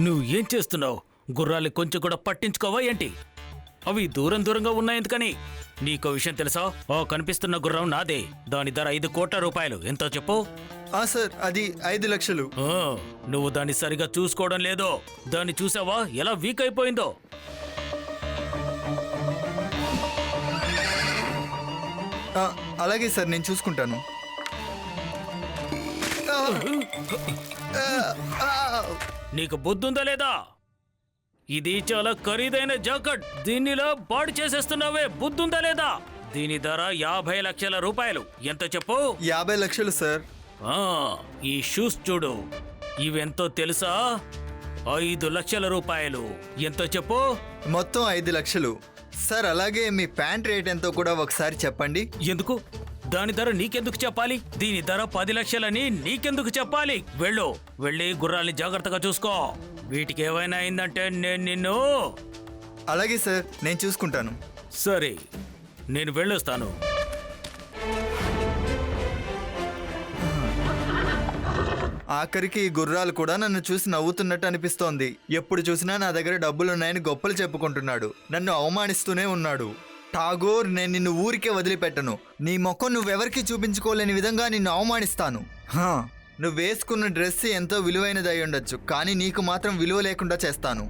నువ్వు ఏం చేస్తున్నావు? గుర్రాలు కొంచెం కూడా పట్టించుకోవా ఏంటి? అవి దూరంగా ఉన్నాయెందుకని? నీకో విషయం తెలుసా? కనిపిస్తున్న గుర్రం నాదే. దాని ధర 5 కోట్ల రూపాయలు. ఎంతో చెప్పు. సార్, అది 5 లక్షలు. నువ్వు దాన్ని సరిగా చూసుకోవడం లేదో. దాన్ని చూసావా ఎలా వీక్ అయిపోయిందో? అలాగే సార్, నేను చూసుకుంటాను. నీకు బుద్ధుందా లేదా? ఇది చాలా ఖరీదైన జాకెట్. దీనిలో పాడు చేసేస్తున్నావే. బుద్ధుందా లేదా? దీని ధర 50 లక్షల రూపాయలు. ఎంత చెప్పు? 50 లక్షలు సార్. ఈ షూస్ చూడు. ఇవెంతో తెలుసా? 5 లక్షల రూపాయలు. ఎంతో చెప్పు? మొత్తం 5 లక్షలు సార్. అలాగే మీ ప్యాంట్ రేట్ ఎంతో కూడా ఒకసారి చెప్పండి. ఎందుకు? దాని ధర నీకెందుకు చెప్పాలి? దీని ధర 10 లక్షలని నీకెందుకు చెప్పాలి? వెళ్ళి గుర్రాల్ని జాగ్రత్తగా చూసుకో. వీటికి ఏమైనా అయిందంటే నేను నిన్ను... అలాగే సార్, నేను చూసుకుంటాను. సరే, నేను వెళ్ళొస్తాను. ఆఖరికి ఈ గుర్రాలు కూడా నన్ను చూసి నవ్వుతున్నట్టు అనిపిస్తోంది. ఎప్పుడు చూసినా నా దగ్గర డబ్బులున్నాయని గొప్పలు చెప్పుకుంటున్నాడు. నన్ను అవమానిస్తూనే ఉన్నాడు. ఠాగూర్, నేను నిన్ను ఊరికే వదిలిపెట్టను. నీ ముఖం నువ్వెవరికి చూపించుకోలేని విధంగా నిన్ను అవమానిస్తాను. నువ్వు వేసుకున్న డ్రెస్ ఎంతో విలువైనది అయి ఉండొచ్చు, కానీ నీకు మాత్రం విలువ లేకుండా చేస్తాను.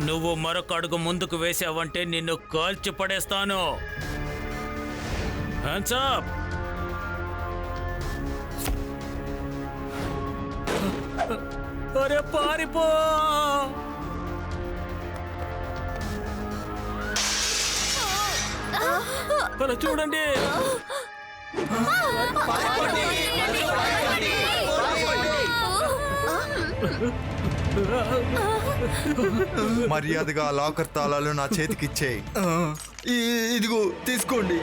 నువ్వు మరొక అడుగు ముందుకు వేసావంటే నిన్ను కాల్చి పడేస్తాను. Hands up. అరే పారిపో. అలా చూడండి. మర్యాదగా లాకర్ తాళాలు నా చేతికిచ్చేయి. ఇదిగో తీసుకోండి.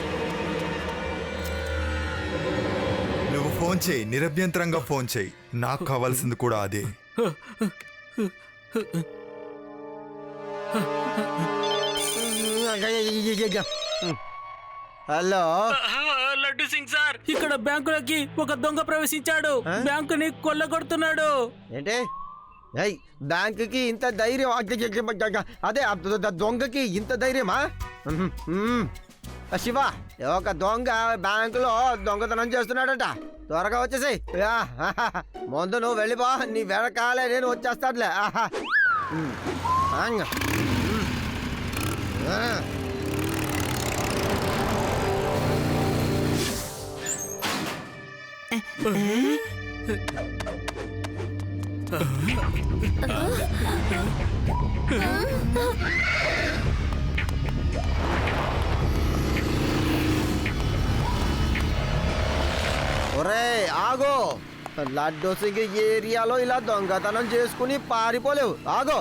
నువ్వు ఫోన్ చేయి, నిరభ్యంతరంగా ఫోన్ చేయి. నాకు కావాల్సింది కూడా అదే. హలో, లడ్డు సింగ్ సార్, ఇక్కడ బ్యాంకులోకి ఒక దొంగ ప్రవేశించాడు. బ్యాంకుని కొల్లగొడుతున్నాడు. ఏంటి? బ్యాంకుకి ఇంత ధైర్యం? అదే దొంగకి ఇంత ధైర్యమా? శివ, ఒక దొంగ బ్యాంకులో దొంగతనం చేస్తున్నాడట. త్వరగా వచ్చేసాయి. ముందు నువ్వు వెళ్ళిపో, నీ వెనకాలే నేను వచ్చేస్తానులే. ఒరే ఆగో, లడ్డు సింగ్ ఏరియాలో ఇలా దొంగతనం చేసుకుని పారిపోలేవు. ఆగో.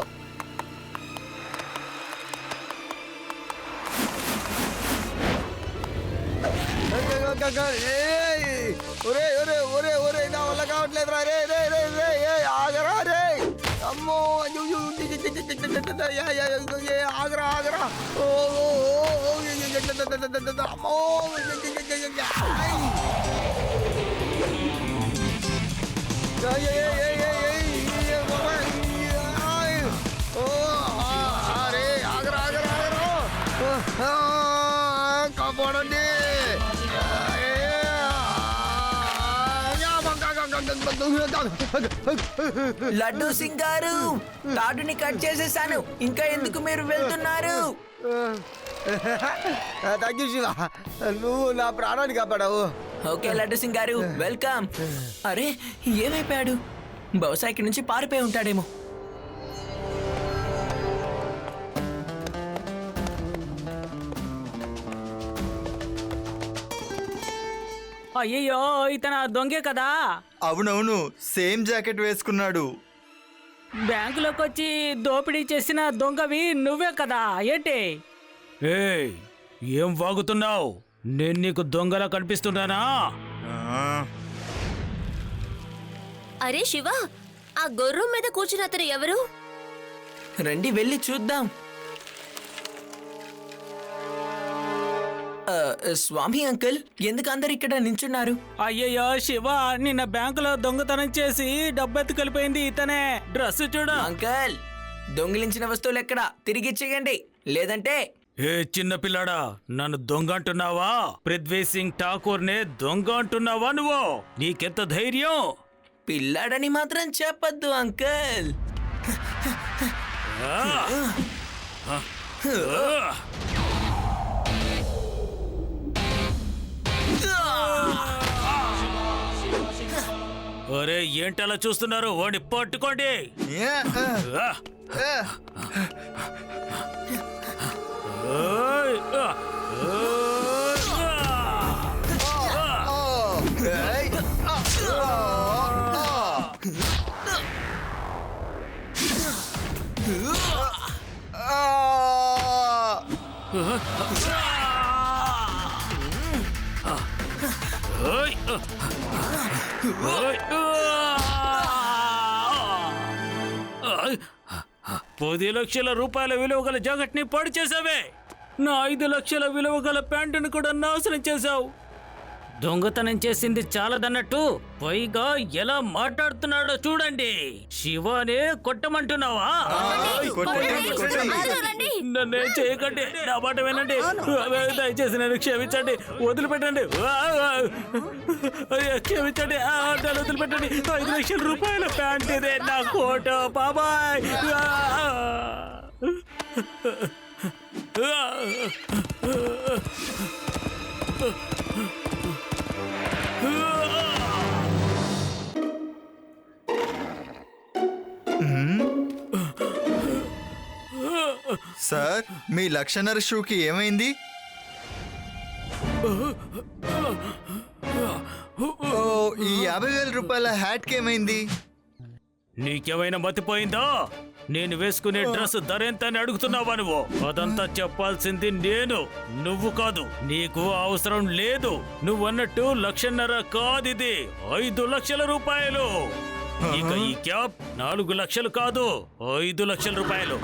ఒరే ఒరే ఒరే ఒరే, నా వల్ల కావట్లేదురా. రే రే రే రే, ఆగరా రే. అమ్మో, ఆగరా ఆగరా. అమ్మో, అరే ఆగరా ఆగరా ఆగరా. కాపాడండి. లడ్డు సింగ్ గారు, తాడుని కట్ చేసేసాను. ఇంకా ఎందుకు మీరు వెళ్తున్నారు? థ్యాంక్ యూ శివ, నువ్వు నా ప్రాణాన్ని కాపాడావు. ఓకే లడ్డు సింగ్ గారు వెల్కమ్. అరే ఏమైపోయాడు? బహుశా ఇక్కడి నుంచి పారిపోయి ఉంటాడేమో. అయ్యయ్యో ఇతను ఆ దొంగే కదా. అవునవును, సేమ్ జాకెట్ వేసుకున్నాడు. బ్యాంకులోకి వచ్చి దోపిడీ చేసిన దొంగవి నువ్వే కదా ఏంటి? ఏం వాగుతున్నావు? నేను నీకు దొంగలా కనిపిస్తున్నానా? అరే శివ, ఆ గుర్రం మీద కూర్చున్న అతను ఎవరు? రండి వెళ్ళి చూద్దాం. స్వామి అంకుల్, ఎందుకు అందరు ఇక్కడ నించున్నారు? అయ్యయ్యో శివ, నిన్న బ్యాంకులో దొంగతనం చేసి డబ్బెత్తుకెళ్ళిపోయింది ఇతనే. డ్రెస్ చూడు. అంకుల్, దొంగిలించిన వస్తువులు ఎక్కడ? తిరిగి ఇచ్చేయండి, లేదంటే. ఏ చిన్న పిల్లాడా, నన్ను దొంగ అంటున్నావా? పృథ్వీ సింగ్ ఠాకూర్ నే దొంగ అంటున్నావా నువ్వు? నీకెంత ధైర్యం? పిల్లాడని మాత్రం చెప్పొద్దు అంకుల్. ఒరే ఏంటలా చూస్తున్నారు? వాడిని పట్టుకోండి. ఓయ్! ఓయ్! ఓయ్! 10 లక్షల రూపాయల విలువ గల జాకెట్ ని పాడు చేసావే. నా 5 లక్షల విలువ గల ప్యాంటును కూడా నాశనం చేశావు. దొంగతనం చేసింది చాలదన్నట్టు పైగా ఎలా మాట్లాడుతున్నాడో చూడండి. శివానే కొట్టమంటున్నావా? నన్నేం చేయకండి, నా మాట వినండి. దయచేసి నన్ను క్షమించండి, వదిలిపెట్టండి. క్షమించండి, నన్ను వదిలిపెట్టండి. 5 లక్షల రూపాయల ప్యాంట్ ఇదే నా కోట బాబాయ్. సార్, మీ లక్షన్నర షూకి ఏమైంది? ఓ, ఈ 50,000 రూపాయల హ్యాట్కి ఏమైంది? నీకేమైనా మతిపోయిందా? నేను వేసుకునే డ్రెస్ ధర ఎంత అని అడుగుతున్నావా నువ్వు? అదంతా చెప్పాల్సింది నేను, నువ్వు కాదు. నీకు అవసరం లేదు. నువ్వన్నట్టు 1,50,000 కాదిది, 5 లక్షల రూపాయలు. ఇక ఈ క్యాప్ 4 లక్షలు కాదు, 5 లక్షల రూపాయలు.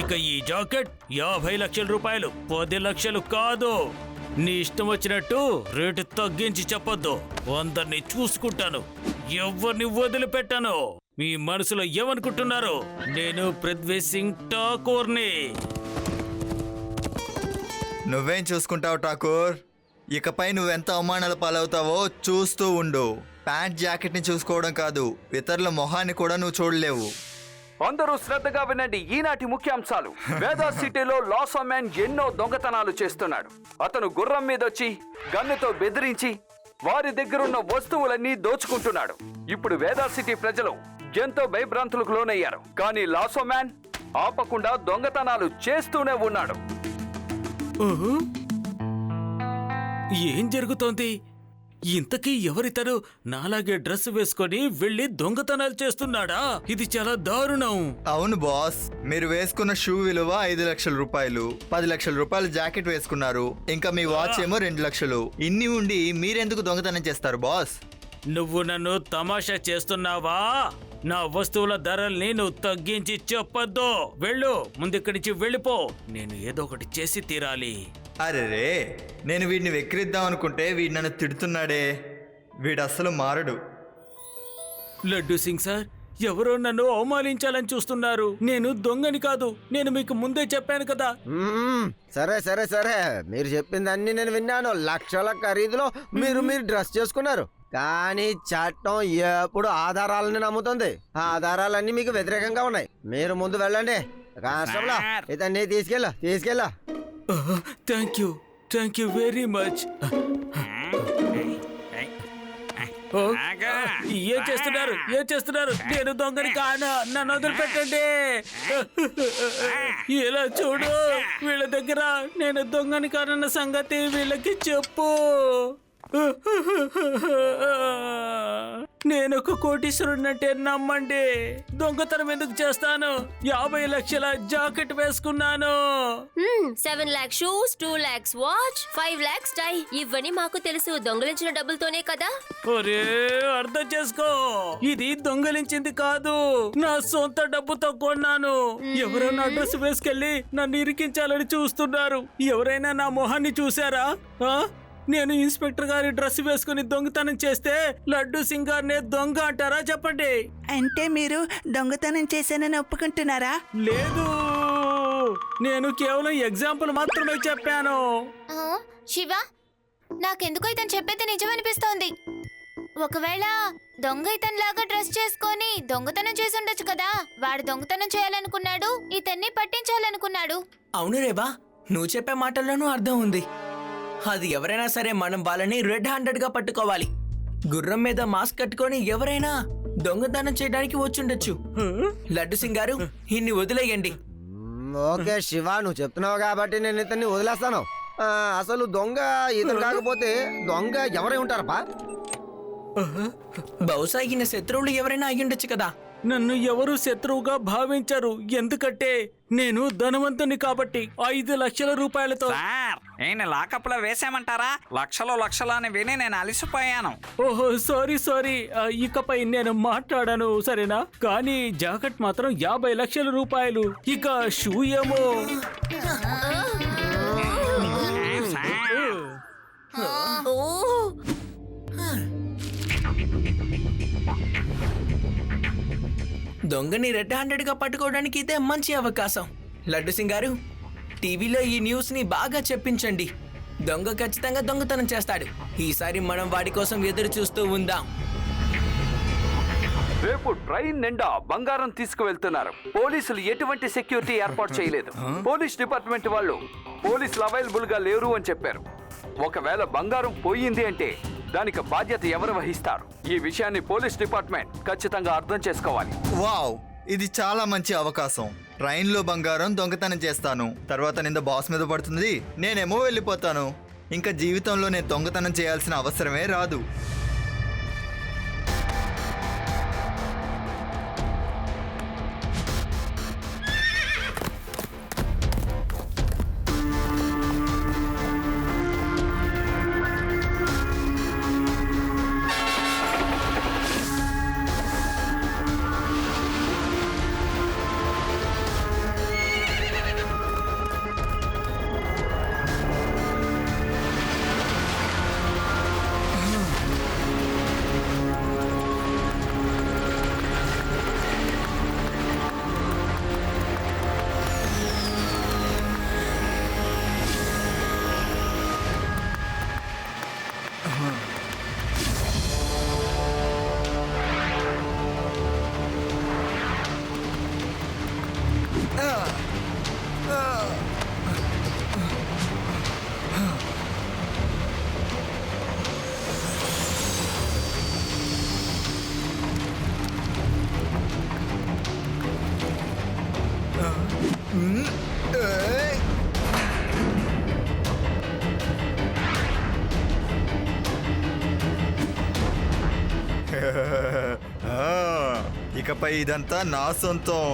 ఇక ఈ జాకెట్ 50 లక్షల రూపాయలు, 10 లక్షలు కాదు. నీ ఇష్టం వచ్చినట్టు రేటు తగ్గించి చెప్పొద్దు. అందరినీ చూసుకుంటాను, ఎవరిని వదిలిపెట్టాను. మీ మనసులో ఏమనుకుంటున్నారు? నేను పృథ్వీ సింగ్ ఠాకూర్ని. నువ్వేం చూసుకుంటావు ఠాకూర్? ఇకపై నువ్వెంత అవమానాల పాలవుతావో చూస్తూ ఉండు. ప్యాంట్ జాకెట్ ని చూసుకోవడం కాదు, ఇతరుల మొహాన్ని కూడా నువ్వు చూడలేవు. అందరూ శ్రద్ధగా వినండి. ఈనాటి ముఖ్యాంశాలు. వేదా సిటీలో లాసో మ్యాన్ ఎన్నో దొంగతనాలు చేస్తున్నాడు. అతను గుర్రం మీదొచ్చి గన్నుతో బెదిరించి వారి దగ్గరున్న వస్తువులన్నీ దోచుకుంటున్నాడు. ఇప్పుడు వేదా సిటీ ప్రజలు ఎంతో భయభ్రాంతులకు లోనయ్యారు. కానీ లాసో మ్యాన్ ఆపకుండా దొంగతనాలు చేస్తూనే ఉన్నాడు. ఏం జరుగుతోంది? ఇంతకీ ఎవరితరు నాలాగే డ్రెస్ వేసుకొని వెళ్ళి దొంగతనాలు చేస్తున్నాడా? ఇది చాలా దారుణం. అవును బాస్, మీరు వేసుకున్న షూ విలువ 5 లక్షల రూపాయలు, 10 లక్షల రూపాయలు జాకెట్ వేసుకున్నారు. ఇంకా మీ వాచ్ ఏమో 2 లక్షలు. ఇన్ని ఉండి మీరెందుకు దొంగతనం చేస్తారు బాస్? నువ్వు నన్ను తమాషా చేస్తున్నావా? నా వస్తువుల ధరల్ని నువ్వు తగ్గించి చెప్పొద్దు. వెళ్ళు, ముందిక్కడి నుంచి వెళ్ళిపో. నేను ఏదో ఒకటి చేసి తీరాలి. అరెరే, నేను వీడిని వెక్కిరిద్దాం అనుకుంటే వీడు నన్ను తిడుతున్నాడే. వీడు అస్సలు మారడు. లడ్డు సింగ్ సార్, ఎవరో నన్ను అవమానించాలని చూస్తున్నారు. నేను దొంగని కాదు, నేను మీకు ముందే చెప్పాను కదా. సరే సరే సరే, మీరు చెప్పింది అన్ని నేను విన్నాను. లక్షల ఖరీదులో మీరు డ్రెస్ చేసుకున్నారు. కానీ చట్టం ఎప్పుడు ఆధారాలని నమ్ముతుంది. ఆ ఆధారాలన్నీ మీకు వ్యతిరేకంగా ఉన్నాయి. మీరు ముందు వెళ్ళండి. కానిస్టేబుల్, ఇతన్ని తీసుకెళ్ళా. Thank you very much. ఓ, ఏం చేస్తున్నారు ఏం చేస్తున్నారు? నేను దొంగని కాను, నన్ను వదిలిపెట్టండి. ఇలా చూడు, వీళ్ళ దగ్గర నేను దొంగని కానన్న సంగతి వీళ్ళకి చెప్పు. నేను ఒక కోటీశ్వరుడంటే నమ్మండి. దొంగతనం ఎందుకు చేస్తాను? 50 లక్షల జాకెట్ వేసుకున్నాను. 7 lakhs shoes, 2 lakhs watch, 5 lakhs టై. ఇవన్నీ మాకు తెలుసు. దొంగలించిన డబ్బులతోనే కదా. ఒరే, అర్థం చేసుకో, ఇది దొంగలించింది కాదు, నా సొంత డబ్బుతో కొన్నాను. ఎవరైనా అడ్రస్ వేసుకెళ్లి నన్ను ఇరికించాలని చూస్తున్నారు. ఎవరైనా నా మొహాన్ని చూసారా? నేను ఇన్స్పెక్టర్ గారి డ్రెస్ వేసుకుని దొంగతనం చేస్తే లడ్డు సింగార్నే దొంగ అంటారా? చెప్పండి. అంటే మీరు దొంగతనం చేశానని ఒప్పుకుంటున్నారా? లేదు, నేను కేవలం ఎగ్జాంపుల్ మాత్రమే చెప్పాను. శివ, నాకెందుకో ఇతను చెప్పేది నిజమనిపిస్తోంది. ఒకవేళ దొంగ ఇతనిలాగా డ్రెస్ చేసుకొని దొంగతనం చేసి ఉండొచ్చు కదా. వాడు దొంగతనం చేయాలనుకున్నాడు, ఇతన్ని పట్టించాలనుకున్నాడు. అవును రేబా, నువ్వు చెప్పే మాటల్లోనూ అర్థం ఉంది. అది ఎవరైనా సరే మనం వాళ్ళని రెడ్ హ్యాండెడ్ గా పట్టుకోవాలి. గుర్రం మీద మాస్క్ కట్టుకొని ఎవరైనా దొంగతనం చేయడానికి వచ్చుండొచ్చు. లడ్డు సింగ్ గారు, ఇన్ని వదిలేయండి. ఓకే శివ, నువ్వు చెప్తున్నావు కాబట్టి నేను ఇతన్ని వదిలేస్తాను. అసలు దొంగ ఇతను కాకపోతే దొంగ ఎవరై ఉంటారప్పా? బహుశా ఈయన శత్రువులు ఎవరైనా అయ్యుండొచ్చు కదా. నన్ను ఎవరు శత్రువుగా భావించరు, ఎందుకంటే నేను ధనవంతుని కాబట్టి. 5 లక్షల రూపాయలతో. సార్, ఈయన లాకప్లో వేసామంటారా? లక్షలు అని విని నేను అలసిపోయాను. ఓహో, సారీ. ఇకపై నేను మాట్లాడాను, సరేనా? కానీ జాకెట్ మాత్రం 50 లక్షల రూపాయలు. ఇక షూ ఏమో. దొంగని రెడ్ హ్యాండెడ్ గా పట్టుకోవడానికి ఇదే మంచి అవకాశం. లడ్డు సింగ్ గారు, టీవీలో ఈ న్యూస్ ని బాగా చెప్పించండి. దొంగ ఖచ్చితంగా దొంగతనం చేస్తాడు. ఈసారి మనం వాడి కోసం ఎదురు చూస్తూ ఉందాం. రేపు ట్రైన్ నిండా బంగారం తీసుకువెళ్తున్నారు. పోలీసులు ఎటువంటి సెక్యూరిటీ ఏర్పాటు చేయలేదు. పోలీస్ డిపార్ట్మెంట్ వాళ్ళు పోలీసులు అవైలబుల్ గా లేరు అని చెప్పారు. ఒకవేళ బంగారం పోయింది అంటే దానికి బాధ్యత ఎవరు వహిస్తారు? ఈ విషయాన్ని పోలీస్ డిపార్ట్మెంట్ ఖచ్చితంగా అర్థం చేసుకోవాలి. వావ్, ఇది చాలా మంచి అవకాశం. ట్రైన్లో బంగారం దొంగతనం చేస్తాను, తర్వాత నింద బాస్ మీద పడుతుంది, నేనేమో వెళ్ళిపోతాను. ఇంకా జీవితంలో నేను దొంగతనం చేయాల్సిన అవసరమే రాదు. ఇకపై ఇదంతా నా సొంతం.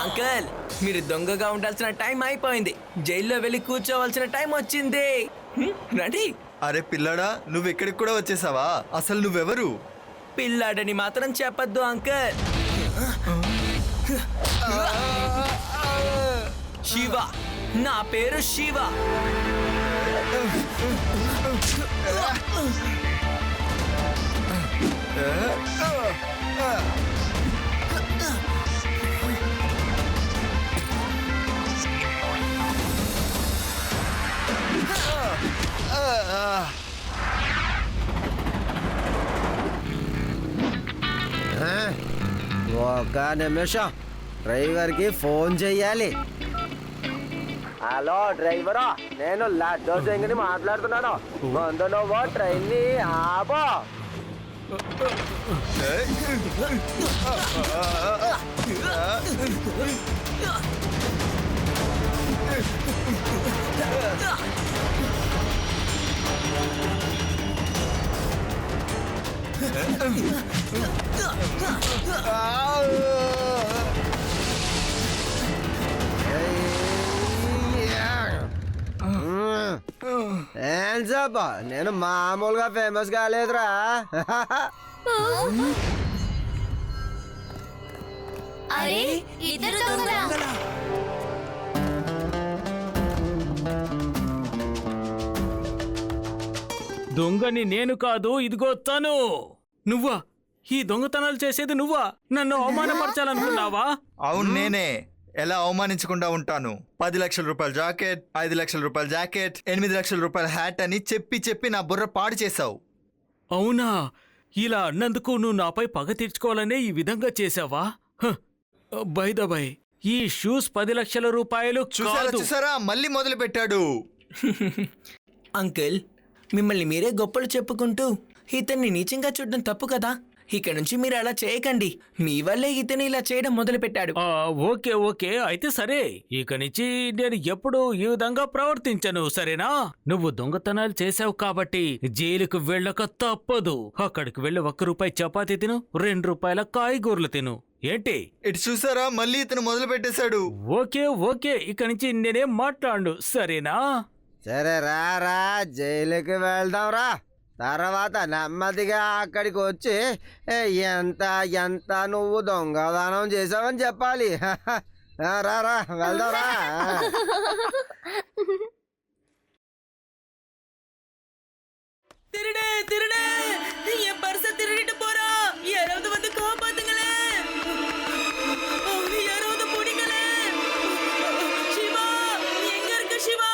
అంకల్, మీరు దొంగగా ఉండాల్సిన టైం అయిపోయింది. జైల్లో వెళ్ళి కూర్చోవలసిన టైం వచ్చింది. రండి. అరే పిల్లడా, నువ్వు ఇక్కడికి కూడా వచ్చేసావా? అసలు నువ్వెవరు? పిల్లాడని మాత్రం చెప్పద్దు అంకల్. శివ, నా పేరు శివ. ఒక్క నిమిషం డ్రైవర్కి ఫోన్ చెయ్యాలి. హలో డ్రైవరా, నేను లడ్డో సింగ్ని మాట్లాడుతున్నాను. ముందు నువ్వు ట్రైన్ని ఆపో. ఏం చెప్ప, నేను మామూలుగా ఫేమస్ కాలేదురా. అరే ఇద్దరు దొంగలా? దొంగని నేను కాదు, ఇదిగో తను. నువ్వా? ఈ దొంగతనాలు చేసేది నువ్వా? నన్ను అవమానపరచాలనుకున్నావా? అవును నేనే. ఎలా అవమానించకుండా ఉంటాను? 10 లక్షల రూపాయల జాకెట్, 5 లక్షల రూపాయల జాకెట్, 8 లక్షల రూపాయల హ్యాట్ అని చెప్పి చెప్పి నా బుర్ర పాడు చేశావు. అవునా? ఇలా అన్నందుకు నువ్వు నాపై పగ తీర్చుకోవాలనే ఈ విధంగా చేశావా? బై ద బై, ఈ షూస్ 10 లక్షల రూపాయలు కాదు. చూసారా మళ్ళీ మొదలు పెట్టాడు. అంకుల్, మిమ్మల్ని మీరే గొప్పలు చెప్పుకుంటూ ఇతన్ని నీచంగా చూడడం తప్పు కదా. ఇక నుంచి మీరు అలా చేయకండి. మీ వల్లే ఇతను ఇలా చేయడం మొదలు పెట్టాడు. ఓకే ఓకే, అయితే సరే. ఇక నుంచి నేను ఎప్పుడు ఈ విధంగా ప్రవర్తించను, సరేనా? నువ్వు దొంగతనాలు చేసావు కాబట్టి జైలుకు వెళ్ళక తప్పదు. అక్కడికి వెళ్ళి 1 రూపాయి చపాతీ తిను, 2 రూపాయల కాయగూరలు తిను. ఏంటి? ఇటు చూసారా మళ్ళీ ఇతను మొదలు పెట్టేశాడు. ఓకే ఓకే, ఇక నుంచి నేనేం మాట్లాడు, సరేనా? సరే రా, జైలుకి వెళ్దాం రా. తర్వాత నెమ్మదిగా అక్కడికి వచ్చి ఎంత ఎంత నువ్వు దొంగదానం చేసావని చెప్పాలి. రా వెళ్దాం రా. திருடே திருடே, என் பர்ஸ திருடிட்டு போறா. யாராவது வந்து காப்பாத்துங்களே. யாராவது பிடிங்களே. சிவா, எங்க இருக்க சிவா?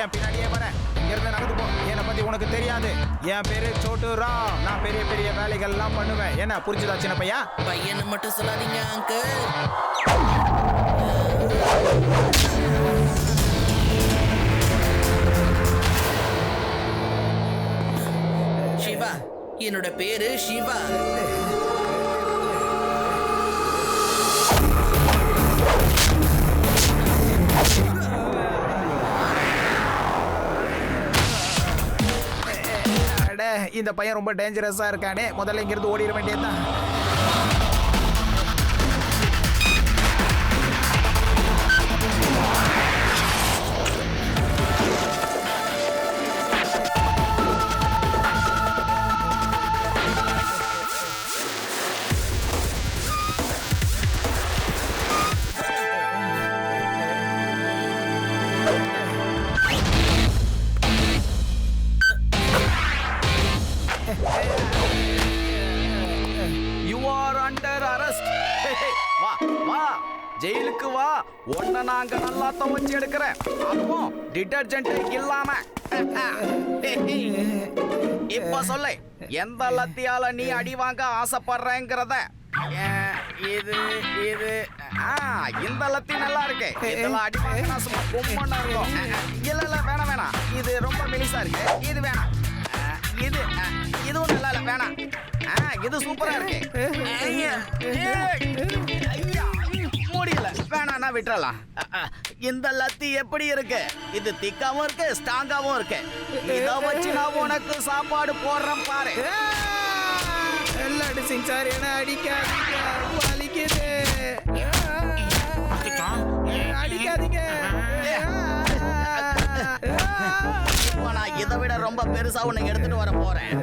என் பின்னாடியே வர. இங்கிருந்து நடந்து போ. என்னை பத்தி உனக்கு தெரியாது. என் பேரு சோட்டு ராம். நான் பெரிய பெரிய வேலைகள்லாம் பண்ணுவேன். என்ன புரிஞ்சுதா சின்ன பையா? பையனை மட்டும் சொல்லாதீங்க அங்கிள். சிவா, என்னோட பேரு சிவா. இந்த பையன் ரொம்ப டேஞ்சரஸா இருக்கானே. முதல்ல இங்கிருந்து ஓடிட வேண்டியதுதான். ஜெயிலுக்கு வா. ஒன்ன நாங்க நல்லா துவைச்சு எடுக்கிறேன். அதுவும் டிடர்ஜென்ட் இல்லாம. இப்ப சொல்லு, எந்த லத்தியால நீ அடி வாங்க ஆசைப்படுறேங்கிறத. இது இது இந்த லத்தி நல்லா இருக்கு. இதெல்லாம் அடி வாங்கினா சும்மா பொம்மன்னா இருக்கும். இல்ல வேணாம். இது ரொம்ப மெலிசா இருக்கு. இது வேணாம். இதுவும் நல்லா இல்ல, வேணாம். இது சூப்பரா இருக்கு. முடியல, வேணாம்னா விட்டுறலாம். இந்த லத்தி எப்படி இருக்கு? இது திக்காவும் இருக்கு, ஸ்ட்ராங்காவும் இருக்கு. இத வச்சு நான் உனக்கு சாப்பாடு போடுறேன் பாரு. லட்டு சிங் சார், என்ன அடிக்காதீங்க, வலிக்குது. அடிக்காதீங்க. இப்போ நான் இதை விட ரொம்ப பெருசா உன்னை எடுத்துட்டு வர போறேன்.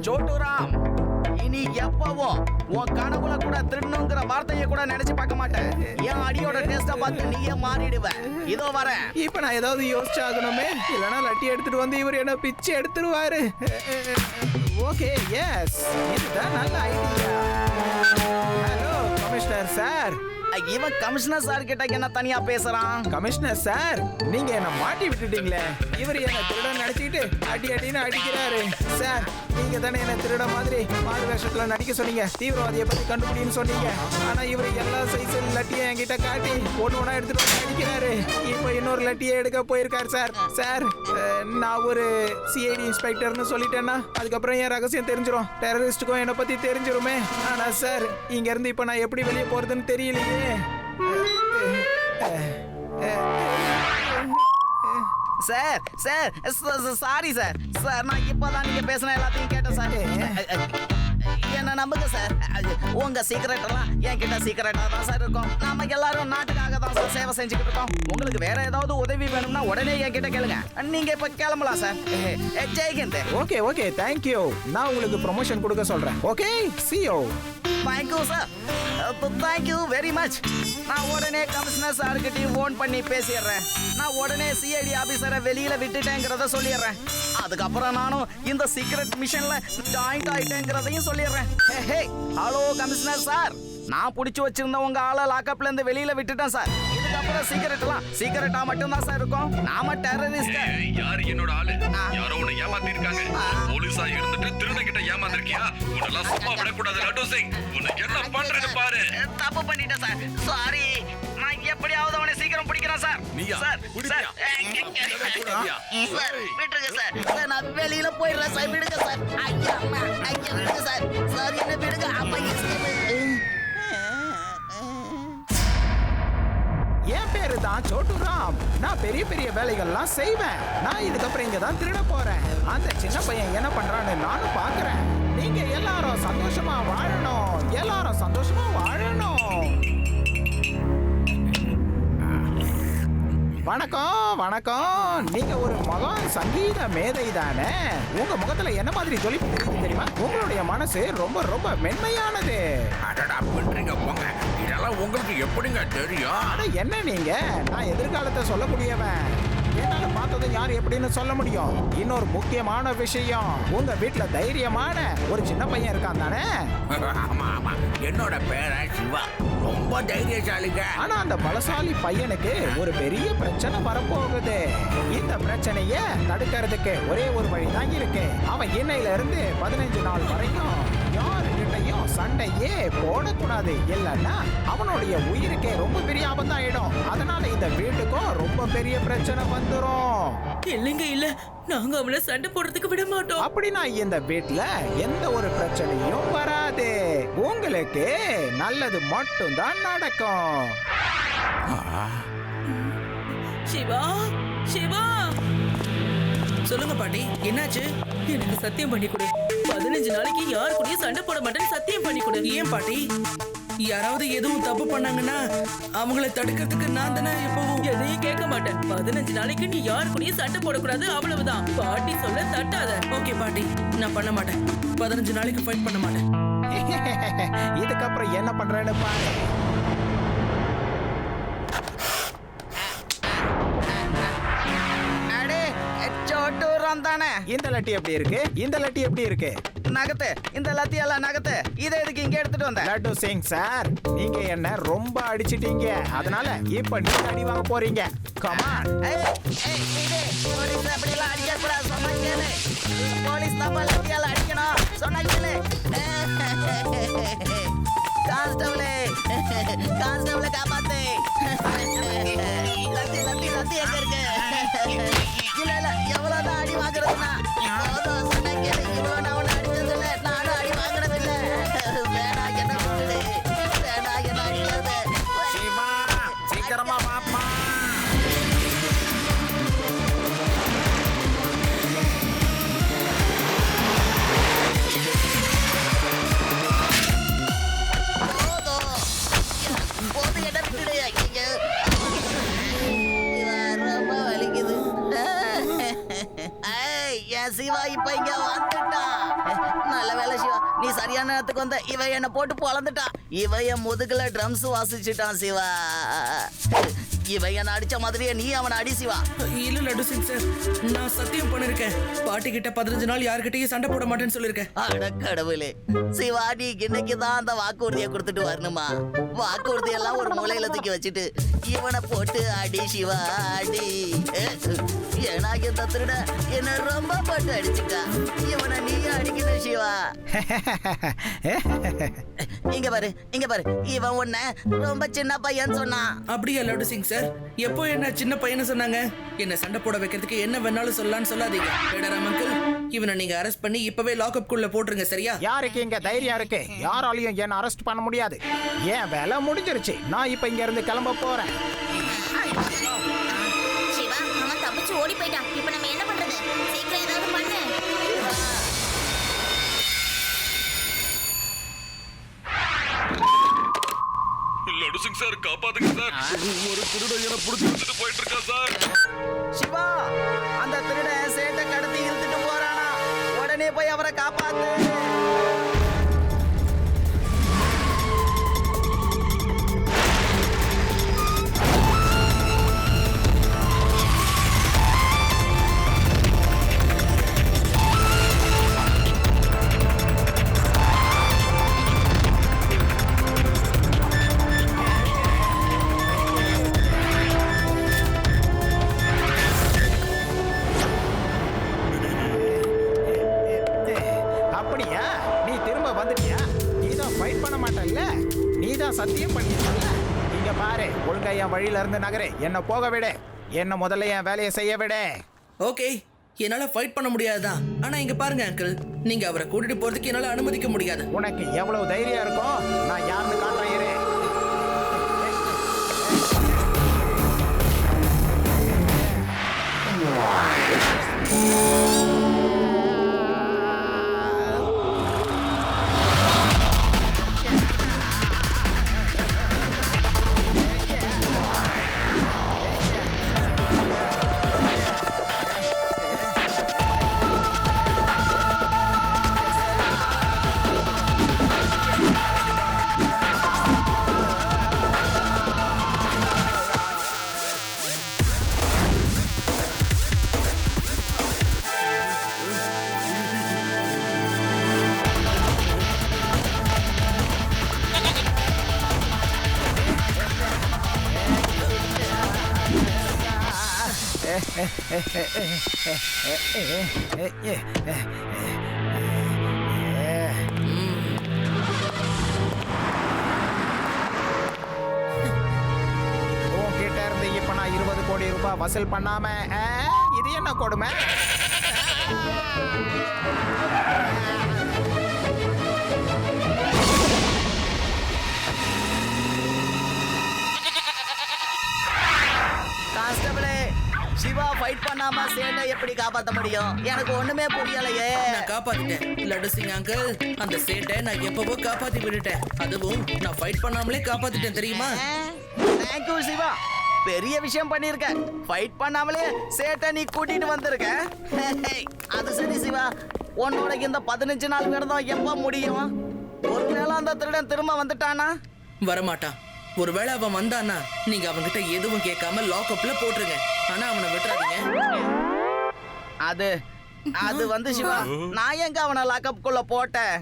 சோட்டுராம், இனி எப்பவும் உன் கனவுல கூட திருடணுங்கிற வார்த்தையை கூட நினைச்சு பார்க்க மாட்டேன். என் அடியோட டேஸ்ட பார்த்து நீயே மாறிடுவ. இதோ வரேன். இப்ப நான் ஏதாவது யோசிச்சாகணுமே, இல்லைன்னா லட்டி எடுத்துட்டு வந்து இவர் என்ன பிச்சு எடுத்துருவாரு. ஓகே எஸ் இதுதான் நல்ல ஐடியா. Hello commissioner sir. இவன் கமிஷனர் சார் கிட்ட என்ன தனியா பேசுறான்? கமிஷனர் சார், நீங்க என்ன மாட்டி விட்டுட்டீங்களே. இவர் என்ன திருடன் நினைச்சிட்டு அடின்னு அடிக்கிறாரு. சார், நீங்க தானே என்ன திருட மாதிரி மாறு வேஷத்துல நடிக்க சொன்னீங்க, தீவிரவாதியை பத்தி கண்டுபிடின்னு சொன்னீங்க. ஆனா இவர் எல்லா சைஸ் லட்டியை என்கிட்ட காட்டி ஒண்ணு எடுத்துட்டு வந்து அடிக்கிறாரு. இப்போ இன்னொரு லட்டியை எடுக்க போயிருக்காரு சார். சார், நான் ஒரு சிஐடி இன்ஸ்பெக்டர்னு சொல்லிட்டேன்னா அதுக்கப்புறம் என் ரகசியம் தெரிஞ்சிடும், டெரரிஸ்டுக்கும் என்னை பத்தி தெரிஞ்சிருமே. ஆனா சார், இங்க இருந்து இப்ப நான் எப்படி வெளியே போறதுன்னு தெரியலையே. Sir sir sorry sir. Sir, நான் இப்பதான் நீங்க பேசின எல்லாத்தையும் கேட்டேன் சார். என்ன நம்புங்க சார், உங்க சீக்கிரட் எல்லாம் என்கிட்ட சீக்கிரட்டா தான் சார் இருக்கும். நாம எல்லாரும் நாட்டுக்காக தான் சார் சேவை செஞ்சுக்கிட்டு இருக்கோம். உங்களுக்கு வேற ஏதாவது உதவி வேணும்னா உடனே என்கிட்ட கேளுங்க. நீங்க இப்ப கிளம்பலாம் சார். ஜெய்ஹிந்த். Okay okay, thank you. நான் உங்களுக்கு ப்ரொமோஷன் கொடுக்க சொல்றேன். Okay, see you. Thank you sir, thank you very much. நான் உடனே கமிஷனர் சார்கிட்டையும் ஃபோன் பண்ணி பேசிடுறேன். நான் உடனே சிஐடி ஆபீசரை வெளியில விட்டுட்டேங்கிறத சொல்லிடுறேன். அதுக்கப்புறம் நானும் இந்த சீக்ரெட் மிஷன்ல ஜாயிண்ட் ஆயிட்டேங்கிறதையும் சொல்லிடுறேன். ஹலோ கமிஷனர் சார், நான் புடிச்சு வச்சிருந்த உங்க ஆளை லாக்அப்ல இருந்து வெளியில விட்டுட்டேன் சார். இதுக்கப்புறம் சீக்கிரட்டா மட்டும் தான் சார் இருக்கும். நாம டெரரிஸ்ட். யார் என்னோட ஆளு? யாரோ உன்னை ஏமாத்தி இருக்காங்க. போலீஸா இருந்துட்டு திருடகிட்ட ஏமாந்திருக்கியா? உன்னெல்லாம் சும்மா விடக்கூடாது லட்டு சிங். உன்னை என்ன பண்றேன்னு பாரு. தப்பு பண்ணிட்டேன் சார், சாரி. நான் எப்படியாவது அவனை சீக்கிரம் பிடிக்கிறேன் சார். சார் விட்டுருங்க சார். சார், நான் வெளியில போயிடுறேன் சார். விடுங்க சார். ஐயா அம்மா, ஐயா விடுங்க சார். சார், என்ன விடுங்க. அப்பா என் பேரு தான் சோட்டு ராம். நான் பெரிய பெரிய வேலைகள்லாம் செய்வேன். நான் இதுக்கப்புறம் இங்க தான் திருட போறேன். அந்த சின்ன பையன் என்ன பண்றான்னு நானும் பாக்குறேன். நீங்க எல்லாரும் சந்தோஷமா வாழணும், எல்லாரும் சந்தோஷமா வாழணும். வணக்கம் வணக்கம். நீங்க ஒரு மகான் சங்கீத மேதை தானே? உங்க முகத்துல என்ன மாதிரி ஜொலிப்பு தெரியுது தெரியுமா? உங்களுடைய மனசு ரொம்ப ரொம்ப மென்மையானது. அடடா பண்றீங்க போங்க. இதெல்லாம் உங்களுக்கு எப்படிங்க தெரியும்? அட என்ன நீங்க, நான் எதிர்காலத்தை சொல்லக்கூடியவன். என்னால பார்த்தது யார் எப்படின்னு சொல்ல முடியும். இன்னொரு முக்கியமான விஷயம், உங்க வீட்டுல தைரியமான ஒரு சின்ன பையன் இருக்கான் தானே? ஆமா ஆமா, என்னோட பேர சிவா. ரொம்ப தைரியசாலிங்க. ஆனா அந்த பலசாலி பையனுக்கு ஒரு பெரிய பிரச்சனை வரப்போகுது. இந்த பிரச்சனைய தடுக்கிறதுக்கு ஒரே ஒரு வழிதான் இருக்கு. அவன் இன்னையில இருந்து 15 நாள் வரைக்கும் யாருக்கிட்டையும் சண்டையே போடக்கூடாது. இல்லன்னா அவனுடைய உயிருக்கே ரொம்ப பெரிய ஆபத்தாயிடும். அதனால இந்த வீட்டுக்கும் ரொம்ப பெரிய பிரச்சனை வந்துரும். இல்லைங்க, இல்ல, நாங்க அவளை சண்டை போடுறதுக்கு விட மாட்டோம். அப்படின்னா இந்த வீட்டுல எந்த ஒரு பிரச்சனையும் வராது. உங்களுக்கு நல்லது மட்டும் தான் நடக்கும். சிவா, சிவா, சொல்லுங்க பாட்டி, என்னாச்சு? எனக்கு சத்தியம் பண்ணி கொடு. 15 நாளைக்கு யாரு கூடயும் சண்டை போட மாட்டேன்னு சத்தியம் பண்ணி கொடு. ஏன் பாட்டி? யாராவது எதுவும் தப்பு பண்ணாங்கன்னா அவங்கள தடுக்கிறதுக்கு நான் தானே எப்பவும் எதையும் கேட்க மாட்டேன். 15 நாளைக்கு நீ யாரு கூடயும் சண்டை போடக்கூடாது, அவ்வளவுதான். பாட்டி சொல்ல தட்டாத. ஓகே பாட்டி, நான் பண்ண மாட்டேன். 15 நாளைக்கு ஃபைட் பண்ண மாட்டேன். இதுக்கப்புறம் என்ன பண்றேன்னு பாரு. தானே இந்த லட்டி எப்படி இருக்கு? இந்த லட்டி எப்படி இருக்கு? நகத்து. இந்த லத்தி எல்லாம் நகத்து. இதை எதுக்கு இங்க எடுத்துட்டு வந்த? லட்டு சிங் சார், நீங்க என்ன ரொம்ப அடிச்சிட்டீங்க. அதனால இப்ப நீங்க அடி வாங்க போறீங்க. Come on. போலீஸ் அப்படி எல்லாம் அடிக்க கூடாது, சொன்னா கேளு. போலீஸ் நம்ம லத்தியால அடிக்கணும், சொன்னா கேளு. கான்ஸ்டபிளே, கான்ஸ்டபிளே காப்பாத்து. லத்தி லத்தி லத்தி எங்க இருக்கு? இல்ல இல்ல, எவ்வளவுதான் அடி வாங்குறதுன்னா சொன்ன கேளு. இவ்வளவு நான் உன்னை அடிச்சது இல்ல, நானும் அடி வாங்கினது இல்ல. வேணா என்ன விட்டுடு, வேணா என்ன அடிக்கிறது. சிவா, சீக்கிரமா வாப்பா. போது என்ன விட்டுடு. ரொம்ப வலிக்குது. சிவா இப்ப இங்க வந்துட்டான். நல்ல வேலை சிவா, நீ சரியான நேரத்துக்கு வந்த. இவன் என்ன போட்டு பொழந்துட்டான். இவன் என் முதுகுல ட்ரம்ஸ் வாசிச்சுட்டான் சிவா. இவன் என்ன அடிச்ச மாதிரியே நீ அவனை அடி சிவா. இல்ல லட்டு சிங் சார், நான் சத்தியம் பண்ணிருக்கேன். பாட்டி கிட்ட 15 நாள் யாருக்கிட்டயும் சண்டை போட மாட்டேன்னு சொல்லிருக்கேன். அட கடவுளே சிவா, நீ இன்னைக்கு தான் அந்த வாக்குறுதியை கொடுத்துட்டு வரணுமா? வாக்குறுதி எல்லாம் ஒரு மூலையில தூக்கி வச்சுட்டு இவனை போட்டு அடி சிவா அடி. ஏன்னா இந்த திருட என்ன ரொம்ப போட்டு அடிச்சுட்டா. இவனை நீ அடிக்கணும் சிவா. இங்க பாரு, இங்க பாரு, இவன் உன்ன ரொம்ப சின்ன பையன் சொன்னான். அப்படியா லட்டு சிங் சார்? எப்போ என்ன சின்ன பையனை சொன்னாங்க? என்ன சண்டை போட வைக்கிறதுக்கு என்ன வேணாலும் சொல்லலாம்னு சொல்லாதீங்க. பேடராம் அங்கிள், இவனை நீங்க அரெஸ்ட் பண்ணி இப்பவே லாக்அப் குள்ள போட்டுருங்க, சரியா? யாருக்கு இங்க தைரியம் இருக்கு? யாராலையும் என்ன அரெஸ்ட் பண்ண முடியாது. ஏன் வேலை முடிஞ்சிருச்சு. நான் இப்ப இங்க இருந்து கிளம்ப போறேன். சிவா, அவன் தப்பிச்சு ஓடி போயிட்டான். இப்ப நம்ம என்ன பண்றது? சீக்கிரம் ஏதாவது பண்ணு. லட்டு சிங் சார், காப்பாத்துங்க சார். ஒரு திருடன் என்ன புடிச்சு எடுத்துட்டு போயிட்டு இருக்கா சார். சிவா, அந்த திருடன் சேட்டை கடத்தி இழுத்துட்டு போறானா. உடனே போய் அவரை காப்பாத்து. அப்படியா? நீ திரும்ப வந்துட்டியா? நீதான் ஃபைட் பண்ண மாட்டல்ல? நீதான் சத்தியம் பண்ணிட்டல்ல? இங்க பாரு, ஒழுங்கா என் வழியில இருந்து நகரு. என்ன போக விடு. என்ன முதல்ல என் வேலையை செய்ய விடு. ஓகே, என்னால ஃபைட் பண்ண முடியாதுதான். ஆனா இங்க பாருங்க அங்கிள், நீங்க அவரை கூட்டிட்டு போறதுக்கு என்னால அனுமதிக்க முடியாது. உனக்கு எவ்வளவு தைரியம் இருக்கும்? நான் யாருன்னு காட்டுறேன் இரு. உன்கிட்ட இருந்து இப்ப நான் 20 கோடி ரூபாய் வசூல் பண்ணாம இது என்ன கொடுமை? கான்ஸ்டபிளே, சிவா ஃபைட் பண்ணாம சேட்டை எப்படி காப்பாத்த முடியும்? எனக்கு ஒண்ணுமே புரியலையே. நான் காப்பாத்திட்டேன் லட்டு சிங் அங்கிள். அந்த சேட்டை நான் எப்பவோ காப்பாத்தி விட்டுட்டேன். அதுவும் நான் ஃபைட் பண்ணாமலே காப்பாத்திட்டேன், தெரியுமா? தேங்க்யூ சிவா, பெரிய விஷயம் பண்ணிருக்க. ஃபைட் பண்ணாமலே சேட்டை நீ கூட்டிட்டு வந்திருக்க. அது சரி சிவா, உன்னோட இந்த 15 நாள் விரதம் எப்ப முடியும்? ஒருவேளை அந்த திருடன் திரும்ப வந்துட்டானா? வரமாட்டான். ஒருவேளை அவன் வந்தானா நீங்க அவன்கிட்ட எதுவும் கேட்காம லாக்அப்ல போட்டுருங்க. ஆனா அவனை விட்டுறாதீங்க. அது வந்து சிவா, நான் எங்க அவனை லாக்அப் குள்ள போட்டேன்.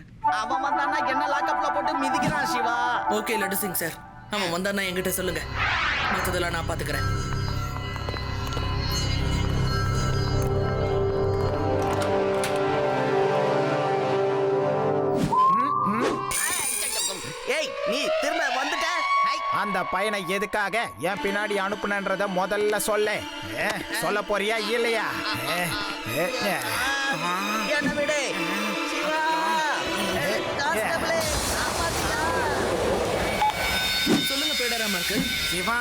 அவன் வந்தானா என்ன லாக்அப்ல போட்டு மிதிக்கிறான் சிவா. ஓகே லட்டு சிங் சார், அவன் வந்தானா என்கிட்ட சொல்லுங்க. மற்றதெல்லாம் நான் பாத்துக்கிறேன். ஏய், நீ திரும்ப வந்துட்ட. அந்த பையனை எதுக்காக என் பின்னாடி அனுப்புனன்றத முதல்ல சொல்ல. சொல்ல போறியா இல்லையா? என்ன விடு சிவா. கான்ஸ்டபிளே, சொல்லுங்க பேடராம் அங்கிள். சிவா,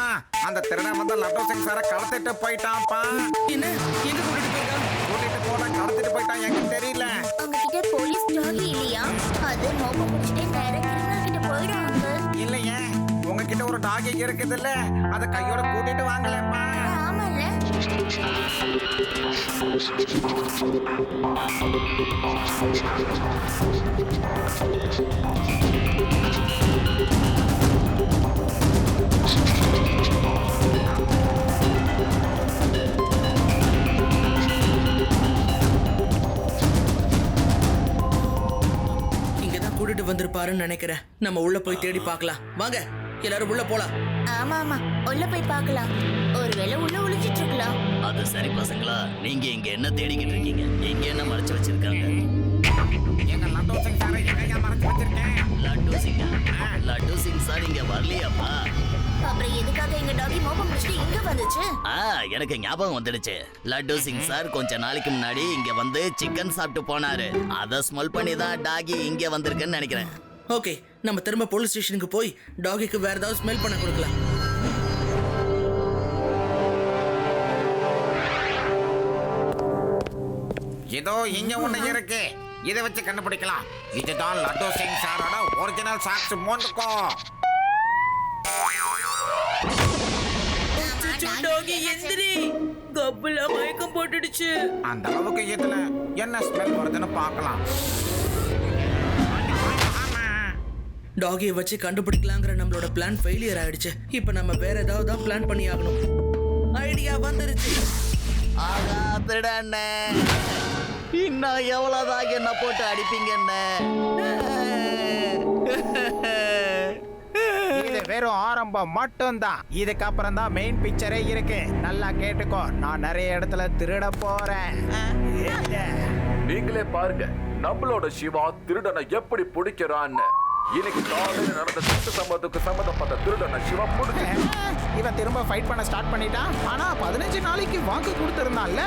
அந்த திருடன் வந்து லட்டு சிங் சாரை கடத்திட்டு போயிட்டான்ப்பா. என்ன, எங்க கூட்டிட்டு போயிட்டான்? கூட்டிட்டு போனா கடத்திட்டு போயிட்டான். எனக்கு தெரியல. உங்ககிட்ட போலீஸ் டாகி இல்லையா? அது மோப்ப முடிச்சுட்டு நேரா கிரிமினல் கிட்ட போயிடும் அங்கிள். இல்லையே, உங்ககிட்ட ஒரு டாகி இருக்குதுல்ல, அதை கையோட கூட்டிட்டு வாங்கலப்பா. ஆமால்ல. இங்கதான் கூட்டிட்டு வந்திருப்பாருன்னு நினைக்கிறேன். நம்ம உள்ள போய் தேடி பார்க்கலாம். வாங்க எல்லாரும் உள்ள போலாம். ஆமா ஆமா உள்ள போய் பார்க்கலாம். ஒருவேளை உள்ள ஒளிஞ்சிட்டு இருக்கலாம். அது சரி பசங்களா, நீங்க இங்க என்ன தேடிக்கிட்டு இருக்கீங்க? இங்க என்ன மறைச்சு வச்சிருக்காங்க? எங்க லட்டு சிங் சாரை எங்கயா மறைச்சு வச்சிருக்கேன்? லட்டு சிங் சார் இங்க வரலையாப்பா? அப்புறம் எதுக்காக எங்க டாகி மோப்பம் முடிச்சுட்டு இங்க வந்துச்சு? எனக்கு ஞாபகம் வந்துடுச்சு. லட்டு சிங் சார் கொஞ்ச நாளைக்கு முன்னாடி இங்க வந்து சிக்கன் சாப்பிட்டு போனாரு. அத ஸ்மெல் பண்ணி தான் டாகி இங்க வந்திருக்குன்னு நினைக்கிறேன். ஓகே, நம்ம திரும்ப போலீஸ் ஸ்டேஷனுக்கு போய் டாகிக்கு வேற ஏதாவது ஸ்மெல் பண்ண கொடுக்கலாம். இதோ இங்க ஒண்ணு இருக்கு. இதை வச்சு கண்டுபிடிக்கலாம். இதுதான் லட்டு சிங் சாரோட ஒரிஜினல் சாக்ஸ் மோந்துக்கோ. டாகி எந்திரி, கப்புல மயக்கம் போட்டுடுச்சு. அந்த அளவுக்கு இதுல என்ன ஸ்மெல் வருதுன்னு பார்க்கலாம். டாகியை வச்சு கண்டுபிடிக்கலாங்கிற நம்மளோட பிளான் ஃபெயிலியர் ஆயிடுச்சு. இப்போ நம்ம வேற ஏதாவது தான் பிளான் பண்ணி ஆகணும். ஐடியா வந்துருச்சு. ஆகா திருடண்ணே, இன்னும் எவ்வளவுதான் என்ன போட்டு அடிப்பீங்கண்ணே? இது வெறும் ஆரம்பம் மட்டும்தான். இதுக்கப்புறம் தான் மெயின் பிக்சரே இருக்கு. நல்லா கேட்டுக்கோ, நான் நிறைய இடத்துல திருட போறேன். நீங்களே பாருங்க நம்மளோட சிவா திருடனை எப்படி பிடிக்கிறான்னு. இன்னைக்கு காலையில் நடந்த திருட்டு சம்பவத்துக்கு சம்பந்தப்பட்ட திருடனை சிவா பிடிச்சி இவன் திரும்ப ஃபைட் பண்ண ஸ்டார்ட் பண்ணிட்டான். ஆனா 15 நாளைக்கு வாக்கு கொடுத்திருந்தான்ல.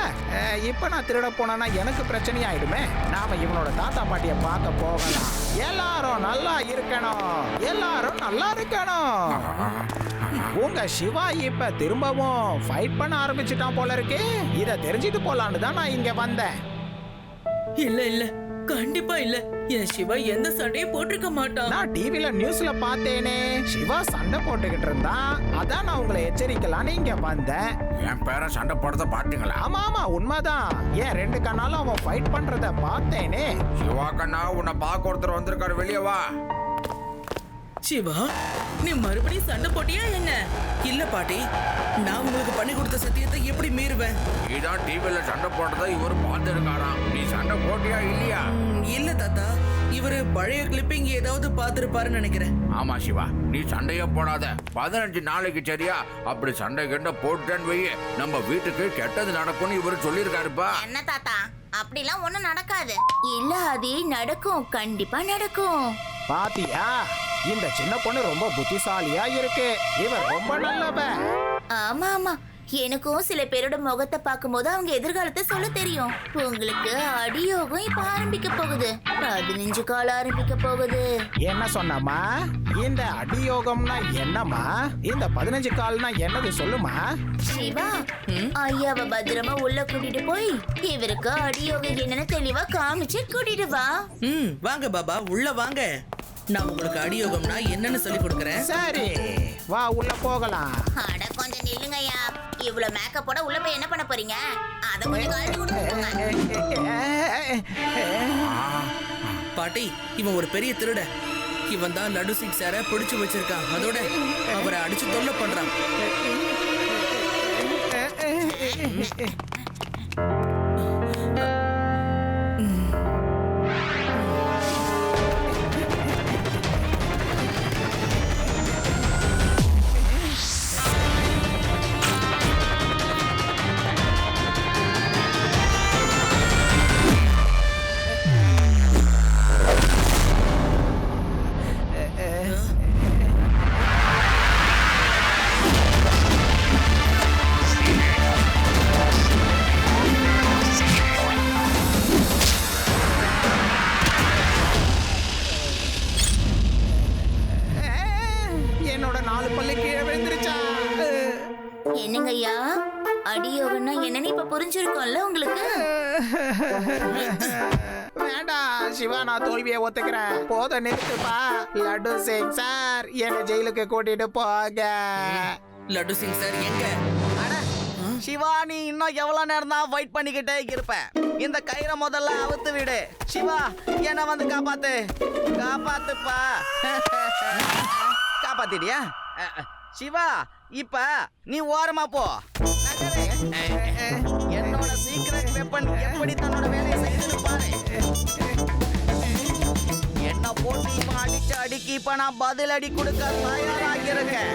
இப்ப நான் திருட போனா எனக்கு பிரச்சனை ஆயிடுமே. நாம இவனோட தாத்தா பாட்டிய பார்க்க போகலாம். எல்லாரும் நல்லா இருக்கணும், எல்லாரும் நல்லா இருக்கணும். உங்க சிவா இப்ப திரும்பவும் ஃபைட் பண்ண ஆரம்பிச்சுட்டான் போல இருக்கு. இத தெரிஞ்சுட்டு போலான்னு தான் நான் இங்க வந்தேன். இல்ல இல்ல, கண்டிப்பா இல்ல. என் சிவா எந்த சண்டையும் போட்டிருக்க மாட்டான். நான் டிவில நியூஸ்ல பார்த்தேனே, சிவா சண்டை போட்டுக்கிட்டு இருந்தான். அதான் நான் உங்களை எச்சரிக்கலான்னு இங்க வந்தேன். என் பேர சண்டை போடுறத பாத்தீங்களா? ஆமா ஆமா உண்மைதான். ஏன் 2 கண்ணாலும் அவன் ஃபைட் பண்றத பார்த்தேனே. சிவா கண்ணா, உன்னை பார்க்க ஒருத்தர் வந்திருக்காரு, வெளியே வா. சிவா, நீ மறுபடியும் சண்டை போட்டியா என்ன? இல்ல பாட்டி, நான் உங்களுக்கு பண்ணி கொடுத்த சத்தியத்தை எப்படி மீறுவேன்? நீதான் டிவில சண்டை போட்டதை இவரு பார்த்துருக்காராம். நீ சண்டை போட்டியா இல்லையா? இல்ல தாத்தா, இவரு பழைய கிளிப்பிங் ஏதாவது பார்த்திருப்பாருன்னு நினைக்கிறேன். ஆமா சிவா, நீ சண்டையே போடாத. 15 நாளைக்கு சரியா? அப்படி சண்டை கிட்ட போட்டேன்னு வை, நம்ம வீட்டுக்கு கெட்டது நடக்கும்னு இவரு சொல்லியிருக்காருப்பா. என்ன தாத்தா, அப்படிலாம் ஒண்ணும் நடக்காது. இல்ல அது நடக்கும், கண்டிப்பா நடக்கும். பாத்தியா, இந்த சின்ன பொண்ணு ரொம்ப புத்திசாலியா இருக்கு. இவர் ரொம்ப நல்லவ. ஆமா ஆமா, எனக்கும் சில பேரோட முகத்தை பார்க்கும்போது அவங்க எதிர்காலத்தை சொல்ல தெரியும். உங்களுக்கு அடியோகம் இப்ப ஆரம்பிக்க போகுது. 15 கால் ஆரம்பிக்க போகுது. என்ன சொன்னமா? இந்த அடியோகம்னா என்னமா? இந்த 15 கால்னா என்னது சொல்லுமா? சிவா, ஐயாவை பத்திரமா உள்ள கூட்டிட்டு போய் இவருக்கு அடியோகம் என்னன்னு தெளிவா காமிச்சு கூட்டிட்டு வா. வாங்க பாபா, உள்ள வாங்க. நான் உங்களுக்கு அடியோகம்னா என்னன்னு சொல்லி கொடுக்கறேன். சரி, வா உள்ள போகலாம். அட கொஞ்சம் நில்லுங்கய்யா. இவ்வளவு மேக்கப்போட உள்ள போய் என்ன பண்ண போறீங்க? அத கொஞ்சம் கழட்டி கொடுங்க. பாட்டி, இவன் ஒரு பெரிய திருட. இவன் தான் லட்டு சிங் சாரை பிடிச்சு வச்சிருக்கான். அதோட அவரை அடிச்சு தொல்லை பண்றான். என்னோட 4 பல்லு கீழே விழுந்துருச்சா? என்னங்கய்யா, அடியோகம்னா என்னன்னு இப்ப புரிஞ்சிருக்கோம்ல உங்களுக்கு? வேண்டாம் சிவா, நான் தோல்வியை ஒத்துக்கிறேன். போத நிறுத்துப்பா. லட்டு சிங் சார், என்ன ஜெயிலுக்கு கூட்டிட்டு போக. லட்டு சிங் சார் எங்க? சிவா நீ இன்னும் எவ்வளவு நேரம் தான் வெயிட் பண்ணிக்கிட்டே இருப்ப? இந்த கயிறை முதல்ல அவுத்து விடு. சிவா என்ன வந்து காப்பாத்து, காப்பாத்துப்பா. காப்பாத்திட்டியா? சிவா இப்ப நீ ஓரமா போ. நகரு. என்னோட சீக்ரெட் வெப்பன் எப்படி தன்னோட வேலையை செய்து பாரு. என்ன போட்டு இப்ப அடிச்சு அடிக்கி இப்ப நான் பதிலடி கொடுக்க தயாராக இருக்கேன்.